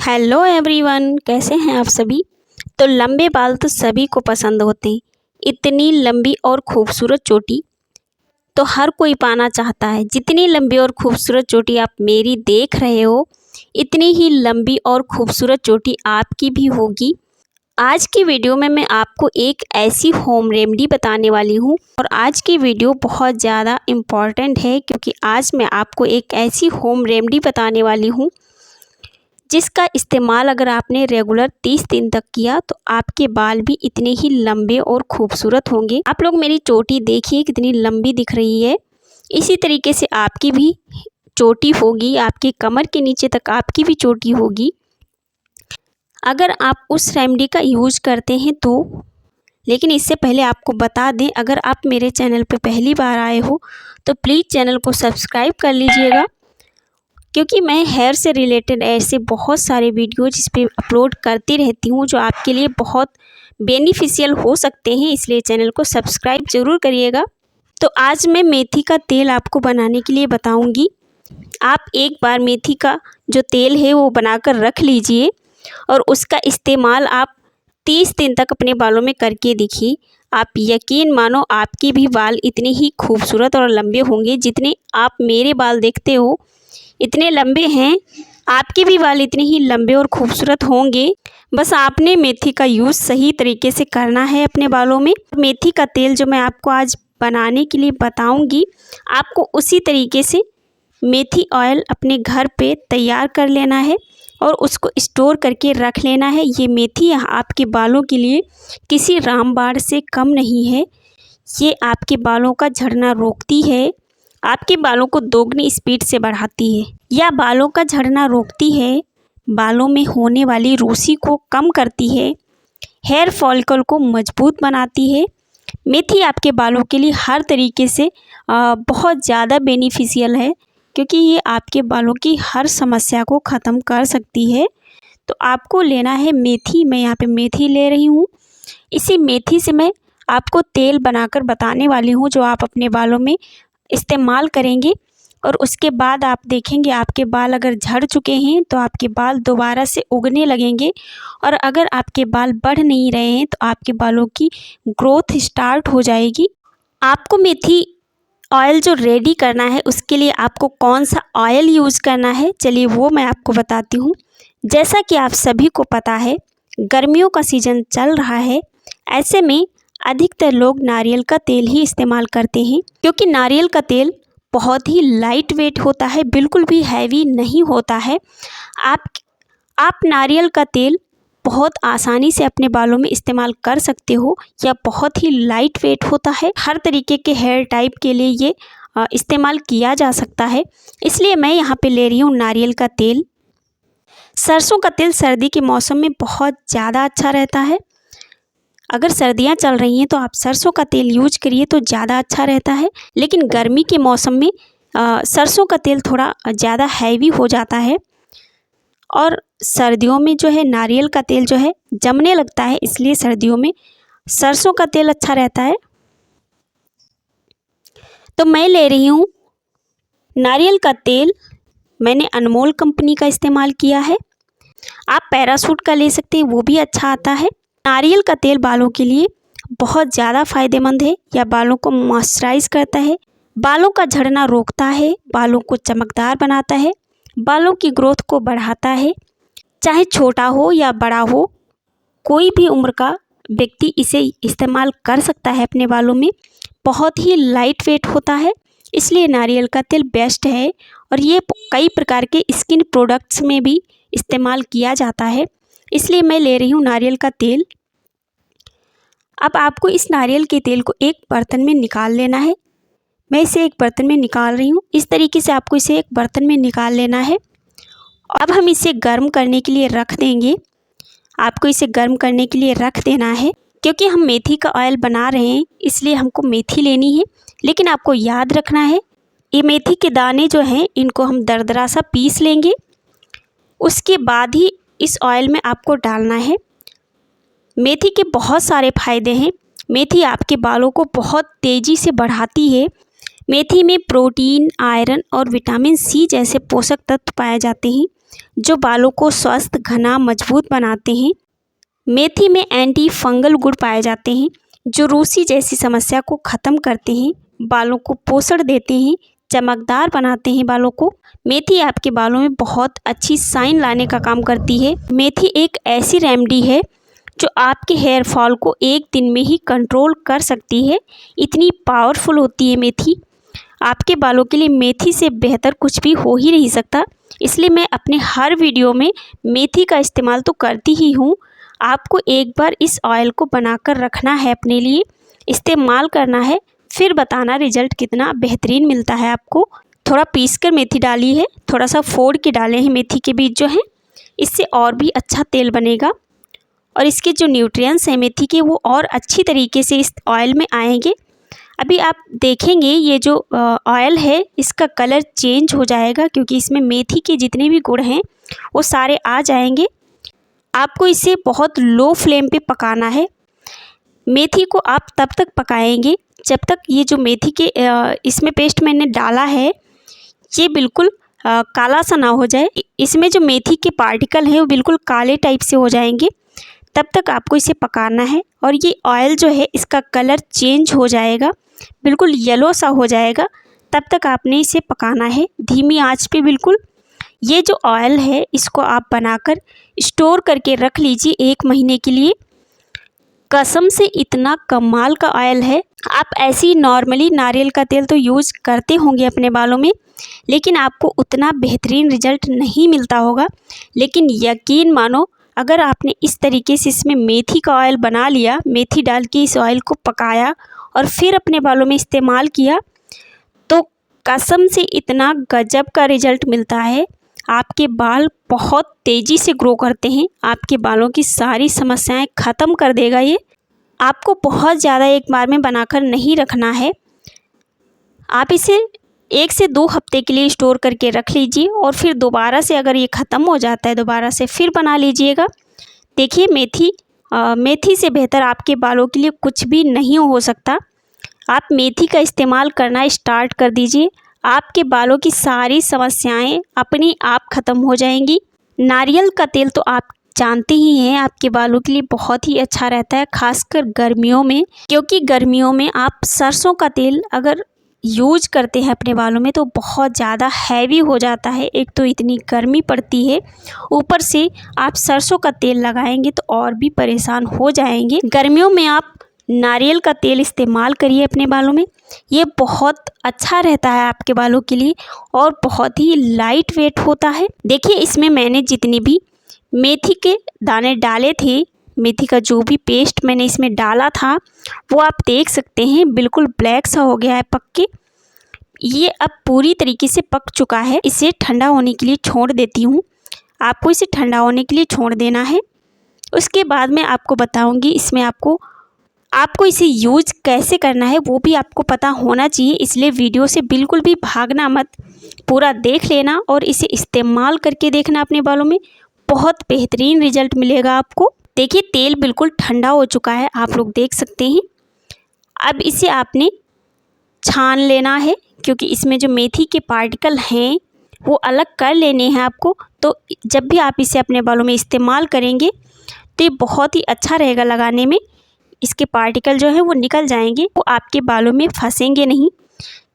Hello everyone, कैसे हैं आप सभी। तो लंबे बाल तो सभी को पसंद होते हैं। इतनी लंबी और खूबसूरत चोटी तो हर कोई पाना चाहता है। जितनी लंबी और खूबसूरत चोटी आप मेरी देख रहे हो, इतनी ही लंबी और खूबसूरत चोटी आपकी भी होगी। आज की वीडियो में मैं आपको एक ऐसी होम रेमेडी बताने वाली हूँ और आज की वीडियो बहुत ज़्यादा इम्पॉर्टेंट है, क्योंकि आज मैं आपको एक ऐसी होम रेमेडी बताने वाली हूँ जिसका इस्तेमाल अगर आपने रेगुलर 30 दिन तक किया तो आपके बाल भी इतने ही लंबे और खूबसूरत होंगे। आप लोग मेरी चोटी देखिए कितनी लंबी दिख रही है। इसी तरीके से आपकी भी चोटी होगी, आपकी कमर के नीचे तक आपकी भी चोटी होगी अगर आप उस रेमेडी का यूज करते हैं तो। लेकिन इससे पहले आपको बता दें, अगर आप मेरे चैनल पर पहली बार आए हो तो प्लीज़ चैनल को सब्सक्राइब कर लीजिएगा, क्योंकि मैं हेयर से रिलेटेड ऐसे बहुत सारे वीडियो जिस पे अपलोड करती रहती हूँ जो आपके लिए बहुत बेनिफिशियल हो सकते हैं, इसलिए चैनल को सब्सक्राइब ज़रूर करिएगा। तो आज मैं मेथी का तेल आपको बनाने के लिए बताऊंगी। आप एक बार मेथी का जो तेल है वो बनाकर रख लीजिए और उसका इस्तेमाल आप 30 दिन तक अपने बालों में करके देखिए। आप यकीन मानो आपके भी बाल इतने ही खूबसूरत और लंबे होंगे। जितने आप मेरे बाल देखते हो इतने लंबे हैं, आपके भी बाल इतने ही लंबे और खूबसूरत होंगे। बस आपने मेथी का यूज़ सही तरीके से करना है अपने बालों में। मेथी का तेल जो मैं आपको आज बनाने के लिए बताऊंगी, आपको उसी तरीके से मेथी ऑयल अपने घर पे तैयार कर लेना है और उसको स्टोर करके रख लेना है। ये मेथी आपके बालों के लिए किसी रामबाण से कम नहीं है। ये आपके बालों का झड़ना रोकती है, आपके बालों को दोगुनी स्पीड से बढ़ाती है, या बालों का झड़ना रोकती है, बालों में होने वाली रूसी को कम करती है, हेयर फॉलिकल को मजबूत बनाती है। मेथी आपके बालों के लिए हर तरीके से बहुत ज़्यादा बेनिफिशियल है, क्योंकि ये आपके बालों की हर समस्या को ख़त्म कर सकती है। तो आपको लेना है मेथी। मैं यहाँ पे मेथी ले रही हूँ। इसी मेथी से मैं आपको तेल बनाकर बताने वाली हूँ जो आप अपने बालों में इस्तेमाल करेंगे और उसके बाद आप देखेंगे आपके बाल अगर झड़ चुके हैं तो आपके बाल दोबारा से उगने लगेंगे, और अगर आपके बाल बढ़ नहीं रहे हैं तो आपके बालों की ग्रोथ स्टार्ट हो जाएगी। आपको मेथी ऑयल जो रेडी करना है उसके लिए आपको कौन सा ऑयल यूज़ करना है, चलिए वो मैं आपको बताती हूँ। जैसा कि आप सभी को पता है, गर्मियों का सीज़न चल रहा है। ऐसे में अधिकतर लोग नारियल का तेल ही इस्तेमाल करते हैं, क्योंकि नारियल का तेल बहुत ही लाइट वेट होता है, बिल्कुल भी हैवी नहीं होता है। आप नारियल का तेल बहुत आसानी से अपने बालों में इस्तेमाल कर सकते हो, या बहुत ही लाइट वेट होता है। हर तरीके के हेयर टाइप के लिए ये इस्तेमाल किया जा सकता है। इसलिए मैं यहाँ पे ले रही हूँ नारियल का तेल। सरसों का तेल सर्दी के मौसम में बहुत ज़्यादा अच्छा रहता है। अगर सर्दियाँ चल रही हैं तो आप सरसों का तेल यूज करिए तो ज़्यादा अच्छा रहता है। लेकिन गर्मी के मौसम में सरसों का तेल थोड़ा ज़्यादा हैवी हो जाता है, और सर्दियों में जो है नारियल का तेल जो है जमने लगता है, इसलिए सर्दियों में सरसों का तेल अच्छा रहता है। तो मैं ले रही हूँ नारियल का तेल। मैंने अनमोल कंपनी का इस्तेमाल किया है। आप पैराशूट का ले सकते हैं, वो भी अच्छा आता है। नारियल का तेल बालों के लिए बहुत ज़्यादा फ़ायदेमंद है, या बालों को मॉइस्चराइज करता है, बालों का झड़ना रोकता है, बालों को चमकदार बनाता है, बालों की ग्रोथ को बढ़ाता है। चाहे छोटा हो या बड़ा हो, कोई भी उम्र का व्यक्ति इसे इस्तेमाल कर सकता है अपने बालों में। बहुत ही लाइट वेट होता है, इसलिए नारियल का तेल बेस्ट है, और ये कई प्रकार के स्किन प्रोडक्ट्स में भी इस्तेमाल किया जाता है। इसलिए मैं ले रही हूँ नारियल का तेल। अब आपको इस नारियल के तेल को एक बर्तन में निकाल लेना है। मैं इसे एक बर्तन में निकाल रही हूँ। इस तरीके से आपको इसे एक बर्तन में निकाल लेना है। अब हम इसे गर्म करने के लिए रख देंगे। आपको इसे गर्म करने के लिए रख देना है, क्योंकि हम मेथी का ऑयल बना रहे हैं, इसलिए हमको मेथी लेनी है। लेकिन आपको याद रखना है, ये मेथी के दाने जो हैं इनको हम दरदरा सा पीस लेंगे, उसके बाद ही इस ऑयल में आपको डालना है। मेथी के बहुत सारे फ़ायदे हैं। मेथी आपके बालों को बहुत तेज़ी से बढ़ाती है। मेथी में प्रोटीन, आयरन और विटामिन सी जैसे पोषक तत्व पाए जाते हैं। जो बालों को स्वस्थ, घना, मजबूत बनाते हैं। मेथी में एंटी फंगल गुण पाए जाते हैं जो रूसी जैसी समस्या को ख़त्म करते हैं, बालों को पोषण देते हैं, चमकदार बनाते हैं बालों को। मेथी आपके बालों में बहुत अच्छी शाइन लाने का काम करती है। मेथी एक ऐसी रेमेडी है जो आपके हेयर फॉल को एक दिन में ही कंट्रोल कर सकती है। इतनी पावरफुल होती है मेथी। आपके बालों के लिए मेथी से बेहतर कुछ भी हो ही नहीं सकता। इसलिए मैं अपने हर वीडियो में मेथी का इस्तेमाल तो करती ही हूँ। आपको एक बार इस ऑयल को बनाकर रखना है, अपने लिए इस्तेमाल करना है, फिर बताना रिजल्ट कितना बेहतरीन मिलता है आपको। थोड़ा पीस कर मेथी डाली है, थोड़ा सा फोड़ के डाले हैं मेथी के बीज जो हैं, इससे और भी अच्छा तेल बनेगा और इसके जो न्यूट्रिएंट्स हैं मेथी के वो और अच्छी तरीके से इस ऑयल में आएंगे। अभी आप देखेंगे ये जो ऑयल है इसका कलर चेंज हो जाएगा क्योंकि इसमें मेथी के जितने भी गुण हैं वो सारे आ जाएंगे। आपको इसे बहुत लो फ्लेम पे पकाना है। मेथी को आप तब तक पकाएंगे जब तक ये जो मेथी के इसमें पेस्ट मैंने डाला है ये बिल्कुल काला सा ना हो जाए। इसमें जो मेथी के पार्टिकल हैं वो बिल्कुल काले टाइप से हो जाएंगे, तब तक आपको इसे पकाना है। और ये ऑयल जो है इसका कलर चेंज हो जाएगा, बिल्कुल येलो सा हो जाएगा, तब तक आपने इसे पकाना है धीमी आंच पे बिल्कुल। ये जो ऑयल है इसको आप बनाकर स्टोर करके रख लीजिए 1 महीने के लिए। कसम से इतना कमाल का ऑयल है। आप ऐसी नॉर्मली नारियल का तेल तो यूज़ करते होंगे अपने बालों में, लेकिन आपको उतना बेहतरीन रिजल्ट नहीं मिलता होगा। लेकिन यकीन मानो, अगर आपने इस तरीके से इसमें मेथी का ऑयल बना लिया, मेथी डाल के इस ऑयल को पकाया और फिर अपने बालों में इस्तेमाल किया, तो कसम से इतना गजब का रिजल्ट मिलता है। आपके बाल बहुत तेज़ी से ग्रो करते हैं, आपके बालों की सारी समस्याएं ख़त्म कर देगा ये। आपको बहुत ज़्यादा एक बार में बनाकर नहीं रखना है। आप इसे 1 से 2 हफ्ते के लिए स्टोर करके रख लीजिए और फिर दोबारा से अगर ये ख़त्म हो जाता है दोबारा से फिर बना लीजिएगा। देखिए मेथी से बेहतर आपके बालों के लिए कुछ भी नहीं हो सकता। आप मेथी का इस्तेमाल करना स्टार्ट कर दीजिए, आपके बालों की सारी समस्याएं अपने आप ख़त्म हो जाएंगी। नारियल का तेल तो आप जानते ही हैं आपके बालों के लिए बहुत ही अच्छा रहता है, खासकर गर्मियों में, क्योंकि गर्मियों में आप सरसों का तेल अगर यूज करते हैं अपने बालों में तो बहुत ज़्यादा हैवी हो जाता है। एक तो इतनी गर्मी पड़ती है, ऊपर से आप सरसों का तेल लगाएंगे तो और भी परेशान हो जाएंगे। गर्मियों में आप नारियल का तेल इस्तेमाल करिए अपने बालों में, ये बहुत अच्छा रहता है आपके बालों के लिए और बहुत ही लाइट वेट होता है। देखिए इसमें मैंने जितनी भी मेथी के दाने डाले थे, मेथी का जो भी पेस्ट मैंने इसमें डाला था वो आप देख सकते हैं बिल्कुल ब्लैक सा हो गया है पक के। ये अब पूरी तरीके से पक चुका है। इसे ठंडा होने के लिए छोड़ देती हूँ। आपको इसे ठंडा होने के लिए छोड़ देना है। उसके बाद मैं आपको बताऊँगी इसमें आपको इसे यूज कैसे करना है वो भी आपको पता होना चाहिए। इसलिए वीडियो से बिल्कुल भी भागना मत, पूरा देख लेना और इसे इस्तेमाल करके देखना अपने बालों में, बहुत बेहतरीन रिजल्ट मिलेगा आपको। देखिए तेल बिल्कुल ठंडा हो चुका है, आप लोग देख सकते हैं। अब इसे आपने छान लेना है क्योंकि इसमें जो मेथी के पार्टिकल हैं वो अलग कर लेने हैं आपको। तो जब भी आप इसे अपने बालों में इस्तेमाल करेंगे तो ये बहुत ही अच्छा रहेगा लगाने में। इसके पार्टिकल जो है वो निकल जाएंगे, वो आपके बालों में फंसेंगे नहीं,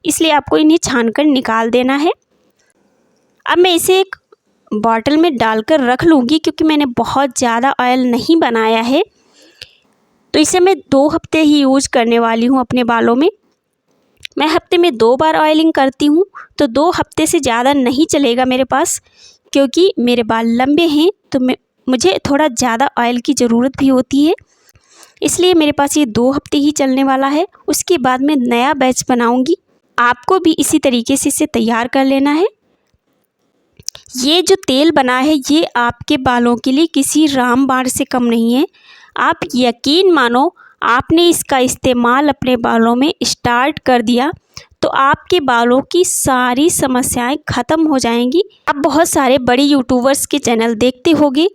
इसलिए आपको इन्हें छानकर निकाल देना है। अब मैं इसे एक बॉटल में डालकर रख लूँगी क्योंकि मैंने बहुत ज़्यादा ऑयल नहीं बनाया है, तो इसे मैं 2 हफ्ते ही यूज करने वाली हूँ अपने बालों में। मैं हफ्ते में 2 बार ऑयलिंग करती हूँ, तो 2 हफ्ते से ज़्यादा नहीं चलेगा मेरे पास, क्योंकि मेरे बाल लंबे हैं तो मुझे थोड़ा ज़्यादा ऑयल की ज़रूरत भी होती है। इसलिए मेरे पास ये 2 हफ्ते ही चलने वाला है। उसके बाद मैं नया बैच बनाऊँगी। आपको भी इसी तरीके से इसे तैयार कर लेना है। ये जो तेल बना है ये आपके बालों के लिए किसी रामबाण से कम नहीं है। आप यकीन मानो, आपने इसका इस्तेमाल अपने बालों में स्टार्ट कर दिया तो आपके बालों की सारी समस्याएं ख़त्म हो जाएंगी। आप बहुत सारे बड़े यूट्यूबर्स के चैनल देखते होंगे,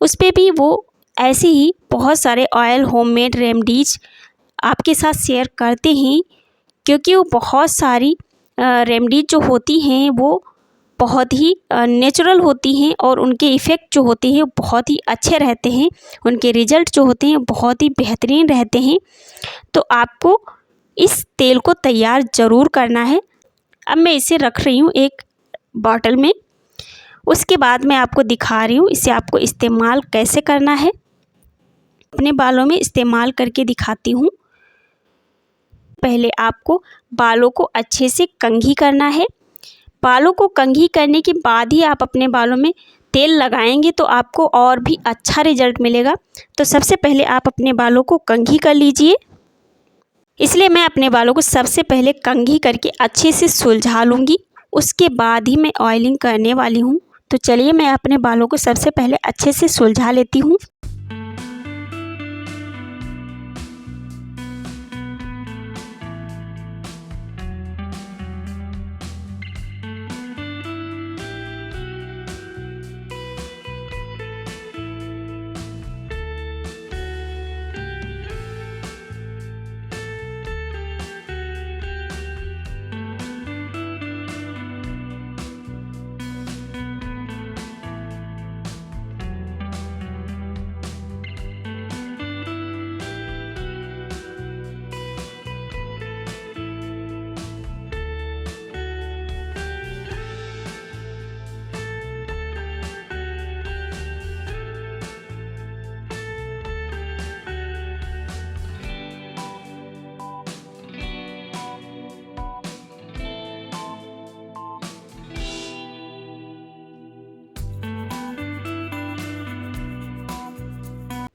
उस पर भी वो ऐसे ही बहुत सारे ऑयल होममेड रेमेडीज आपके साथ शेयर करते हैं, क्योंकि वो बहुत सारी रेमेडीज जो होती हैं वो बहुत ही नेचुरल होती हैं और उनके इफ़ेक्ट जो होते हैं बहुत ही अच्छे रहते हैं, उनके रिज़ल्ट जो होते हैं बहुत ही बेहतरीन रहते हैं। तो आपको इस तेल को तैयार ज़रूर करना है। अब मैं इसे रख रही हूँ एक बॉटल में। उसके बाद मैं आपको दिखा रही हूँ इसे आपको इस्तेमाल कैसे करना है। अपने बालों में इस्तेमाल करके दिखाती हूँ। पहले आपको बालों को अच्छे से कंघी करना है। बालों को कंघी करने के बाद ही आप अपने बालों में तेल लगाएंगे तो आपको और भी अच्छा रिजल्ट मिलेगा। तो सबसे पहले आप अपने बालों को कंघी कर लीजिए। इसलिए मैं अपने बालों को सबसे पहले कंघी करके अच्छे से सुलझा लूँगी, उसके बाद ही मैं ऑयलिंग करने वाली हूँ। तो चलिए मैं अपने बालों को सबसे पहले अच्छे से सुलझा लेती हूँ।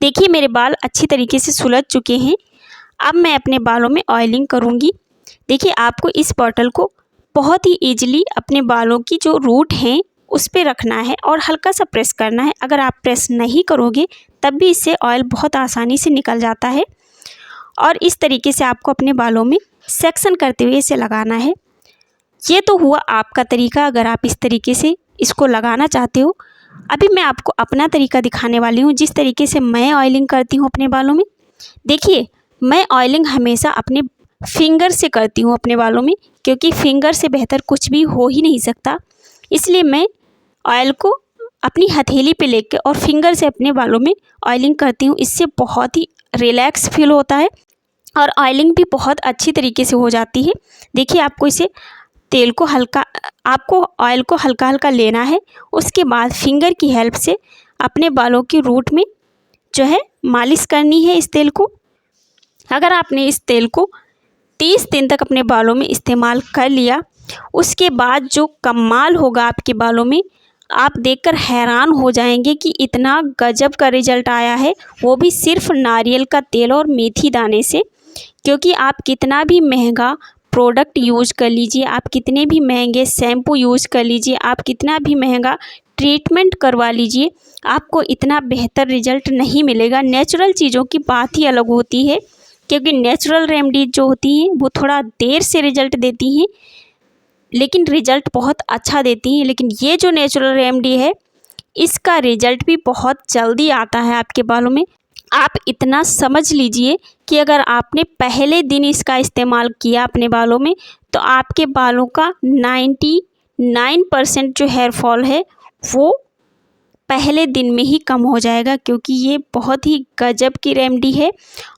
देखिए मेरे बाल अच्छी तरीके से सुलझ चुके हैं। अब मैं अपने बालों में ऑयलिंग करूँगी। देखिए आपको इस बॉटल को बहुत ही ईजिली अपने बालों की जो रूट हैं उस पे रखना है और हल्का सा प्रेस करना है। अगर आप प्रेस नहीं करोगे तब भी इससे ऑयल बहुत आसानी से निकल जाता है। और इस तरीके से आपको अपने बालों में सेक्शन करते हुए इसे लगाना है। ये तो हुआ आपका तरीका, अगर आप इस तरीके से इसको लगाना चाहते हो। अभी मैं आपको अपना तरीका दिखाने वाली हूँ, जिस तरीके से मैं ऑयलिंग करती हूँ अपने बालों में। देखिए मैं ऑयलिंग हमेशा अपने फिंगर से करती हूँ अपने बालों में, क्योंकि फिंगर से बेहतर कुछ भी हो ही नहीं सकता। इसलिए मैं ऑयल को अपनी हथेली पे लेके और फिंगर से अपने बालों में ऑयलिंग करती हूँ। इससे बहुत ही रिलैक्स फील होता है और ऑयलिंग भी बहुत अच्छी तरीके से हो जाती है। देखिए आपको इसे आपको ऑयल को हल्का हल्का लेना है। उसके बाद फिंगर की हेल्प से अपने बालों की रूट में जो है मालिश करनी है इस तेल को। अगर आपने इस तेल को 30 दिन तक अपने बालों में इस्तेमाल कर लिया, उसके बाद जो कमाल होगा आपके बालों में, आप देखकर हैरान हो जाएंगे कि इतना गजब का रिजल्ट आया है, वो भी सिर्फ नारियल का तेल और मेथी दाने से। क्योंकि आप कितना भी महंगा प्रोडक्ट यूज कर लीजिए, आप कितने भी महंगे शैम्पू यूज कर लीजिए, आप कितना भी महंगा ट्रीटमेंट करवा लीजिए, आपको इतना बेहतर रिजल्ट नहीं मिलेगा। नेचुरल चीज़ों की बात ही अलग होती है, क्योंकि नेचुरल रेमेडी जो होती हैं वो थोड़ा देर से रिजल्ट देती हैं, लेकिन रिजल्ट बहुत अच्छा देती हैं। लेकिन ये जो नेचुरल रेमेडी है इसका रिजल्ट भी बहुत जल्दी आता है आपके बालों में। आप इतना समझ लीजिए कि अगर आपने पहले दिन इसका इस्तेमाल किया अपने बालों में, तो आपके बालों का 99% जो हेयर फॉल है वो पहले दिन में ही कम हो जाएगा। क्योंकि ये बहुत ही गजब की रेमेडी है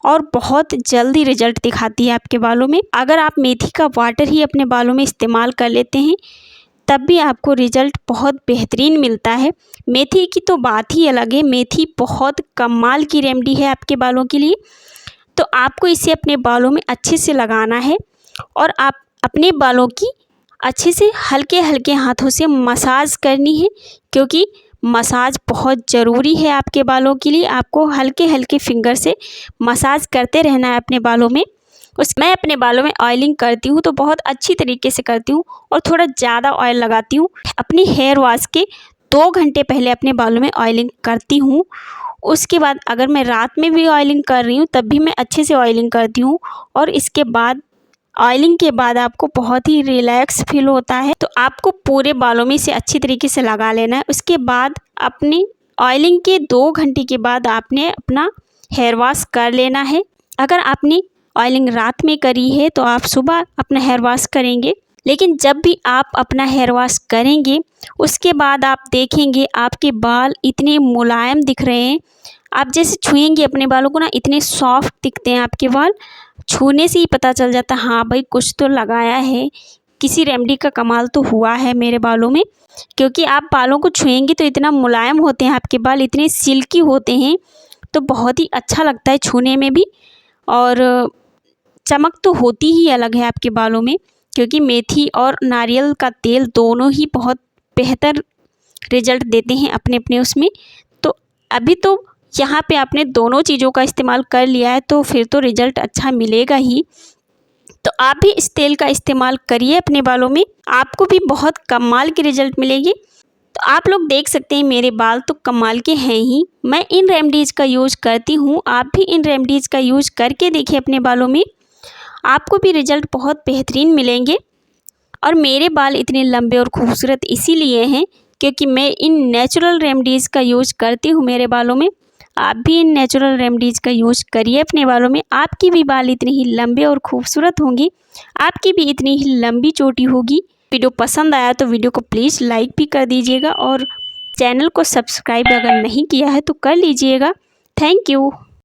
और बहुत जल्दी रिजल्ट दिखाती है आपके बालों में। अगर आप मेथी का वाटर ही अपने बालों में इस्तेमाल कर लेते हैं तब भी आपको रिजल्ट बहुत बेहतरीन मिलता है। मेथी की तो बात ही अलग है, मेथी बहुत कमाल की रेमेडी है आपके बालों के लिए। तो आपको इसे अपने बालों में अच्छे से लगाना है और आप अपने बालों की अच्छे से हल्के हल्के हाथों से मसाज करनी है, क्योंकि मसाज बहुत ज़रूरी है आपके बालों के लिए। आपको हल्के हल्के फिंगर से मसाज करते रहना है अपने बालों में। मैं अपने बालों में ऑयलिंग करती हूँ तो बहुत अच्छी तरीके से करती हूँ और थोड़ा ज़्यादा ऑयल लगाती हूँ। अपनी हेयर वॉश के 2 घंटे पहले अपने बालों में ऑयलिंग करती हूँ। उसके बाद अगर मैं रात में भी ऑयलिंग कर रही हूँ तब भी मैं अच्छे से ऑयलिंग करती हूँ। और इसके बाद ऑयलिंग के बाद आपको बहुत ही रिलैक्स फील होता है। तो आपको पूरे बालों में इसे अच्छी तरीके से लगा लेना है। उसके बाद अपनी ऑयलिंग के 2 घंटे के बाद आपने अपना हेयर वॉश कर लेना है। अगर आपने ऑयलिंग रात में करी है तो आप सुबह अपना हेयर वॉश करेंगे, लेकिन जब भी आप अपना हेयर वॉश करेंगे उसके बाद आप देखेंगे आपके बाल इतने मुलायम दिख रहे हैं। आप जैसे छुएंगे अपने बालों को ना, इतने सॉफ्ट दिखते हैं आपके बाल। छूने से ही पता चल जाता है हाँ भाई कुछ तो लगाया है, किसी रेमेडी का कमाल तो हुआ है मेरे बालों में। क्योंकि आप बालों को छुएंगे तो इतना मुलायम होते हैं आपके बाल, इतने सिल्की होते हैं, तो बहुत ही अच्छा लगता है छूने में भी। और चमक तो होती ही अलग है आपके बालों में, क्योंकि मेथी और नारियल का तेल दोनों ही बहुत बेहतर रिजल्ट देते हैं अपने अपने उसमें। तो अभी तो यहाँ पे आपने दोनों चीज़ों का इस्तेमाल कर लिया है तो फिर तो रिजल्ट अच्छा मिलेगा ही। तो आप भी इस तेल का इस्तेमाल करिए अपने बालों में, आपको भी बहुत कमाल के रिजल्ट मिलेंगे। तो आप लोग देख सकते हैं मेरे बाल तो कमाल के हैं ही। मैं इन रेमेडीज़ का यूज़ करती हूँ, आप भी इन रेमेडीज़ का यूज़ करके देखिए अपने बालों में, आपको भी रिजल्ट बहुत बेहतरीन मिलेंगे। और मेरे बाल इतने लंबे और खूबसूरत इसीलिए हैं क्योंकि मैं इन नेचुरल रेमेडीज़ का यूज़ करती हूँ मेरे बालों में। आप भी इन नेचुरल रेमेडीज़ का यूज़ करिए अपने बालों में, आपकी भी बाल इतने ही लंबे और खूबसूरत होंगे, आपकी भी इतनी ही लंबी चोटी होगी। वीडियो पसंद आया तो वीडियो को प्लीज़ लाइक भी कर दीजिएगा और चैनल को सब्सक्राइब अगर नहीं किया है तो कर लीजिएगा। Thank you.